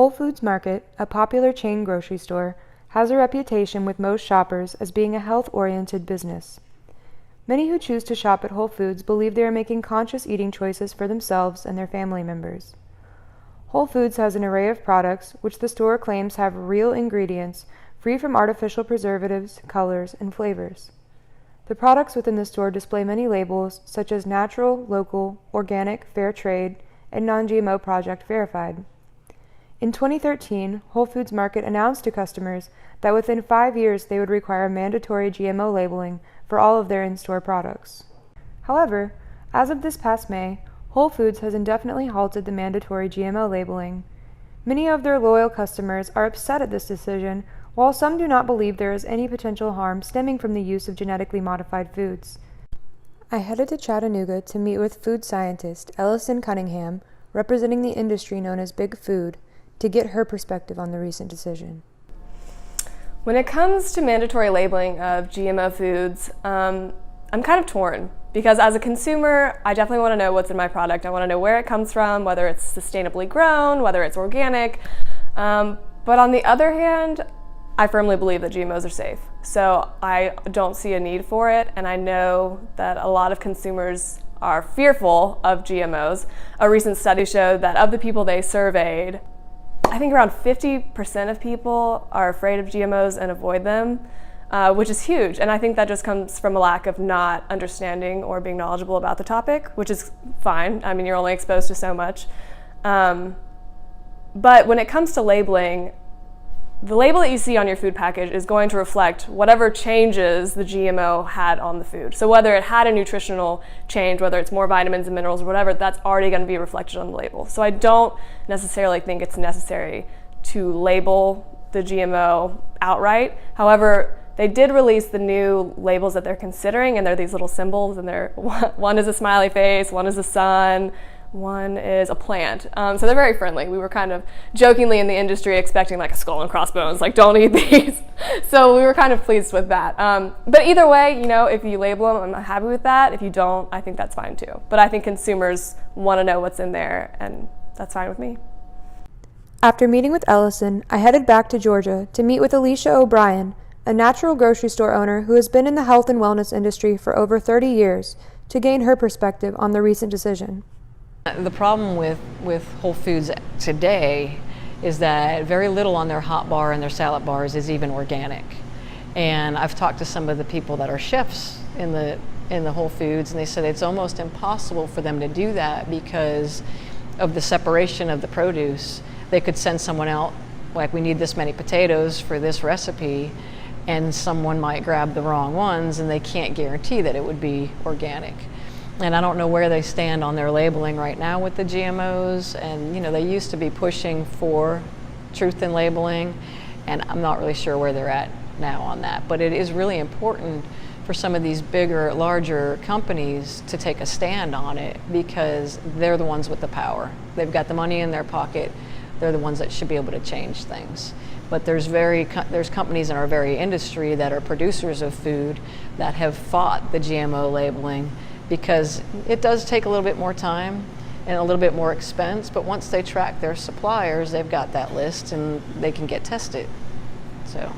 Whole Foods Market, a popular chain grocery store, has a reputation with most shoppers as being a health-oriented business. Many who choose to shop at Whole Foods believe they are making conscious eating choices for themselves and their family members. Whole Foods has an array of products which the store claims have real ingredients free from artificial preservatives, colors, and flavors. The products within the store display many labels such as natural, local, organic, fair trade, and non-GMO project verified. In 2013, Whole Foods Market announced to customers that within 5 years they would require mandatory GMO labeling for all of their in-store products. However, as of this past May, Whole Foods has indefinitely halted the mandatory GMO labeling. Many of their loyal customers are upset at this decision, while some do not believe there is any potential harm stemming from the use of genetically modified foods. I headed to Chattanooga to meet with food scientist Ellison Cunningham, representing the industry known as Big Food, to get her perspective on the recent decision. When it comes to mandatory labeling of GMO foods, I'm kind of torn because as a consumer, I definitely want to know what's in my product. I want to know where it comes from, whether it's sustainably grown, whether it's organic. But on the other hand, I firmly believe that GMOs are safe. So I don't see a need for it, and I know that a lot of consumers are fearful of GMOs. A recent study showed that of the people they surveyed, I think around 50% of people are afraid of GMOs and avoid them, which is huge. And I think that just comes from a lack of not understanding or being knowledgeable about the topic, which is fine. I mean, you're only exposed to so much. But when it comes to labeling, the label that you see on your food package is going to reflect whatever changes the GMO had on the food. So whether it had a nutritional change, whether it's more vitamins and minerals or whatever, that's already going to be reflected on the label. So I don't necessarily think it's necessary to label the GMO outright. However, they did release the new labels that they're considering, and they're these little symbols, and one is a smiley face, one is a sun, one is a plant. So they're very friendly. We were kind of jokingly in the industry expecting like a skull and crossbones, like don't eat these. So we were kind of pleased with that. But either way, you know, if you label them, I'm happy with that. If you don't, I think that's fine too. But I think consumers want to know what's in there, and that's fine with me. After meeting with Ellison, I headed back to Georgia to meet with Alicia O'Brien, a natural grocery store owner who has been in the health and wellness industry for over 30 years, to gain her perspective on the recent decision. The problem with Whole Foods today is that very little on their hot bar and their salad bars is even organic. And I've talked to some of the people that are chefs in the Whole Foods, and they said it's almost impossible for them to do that because of the separation of the produce. They could send someone out, like, we need this many potatoes for this recipe, and someone might grab the wrong ones, and they can't guarantee that it would be organic. And I don't know where they stand on their labeling right now with the GMOs. And you know, they used to be pushing for truth in labeling, and I'm not really sure where they're at now on that. But it is really important for some of these bigger, larger companies to take a stand on it because they're the ones with the power. They've got the money in their pocket. They're the ones that should be able to change things. But there's companies in our very industry that are producers of food that have fought the GMO labeling, because it does take a little bit more time and a little bit more expense, but once they track their suppliers, they've got that list and they can get tested. So.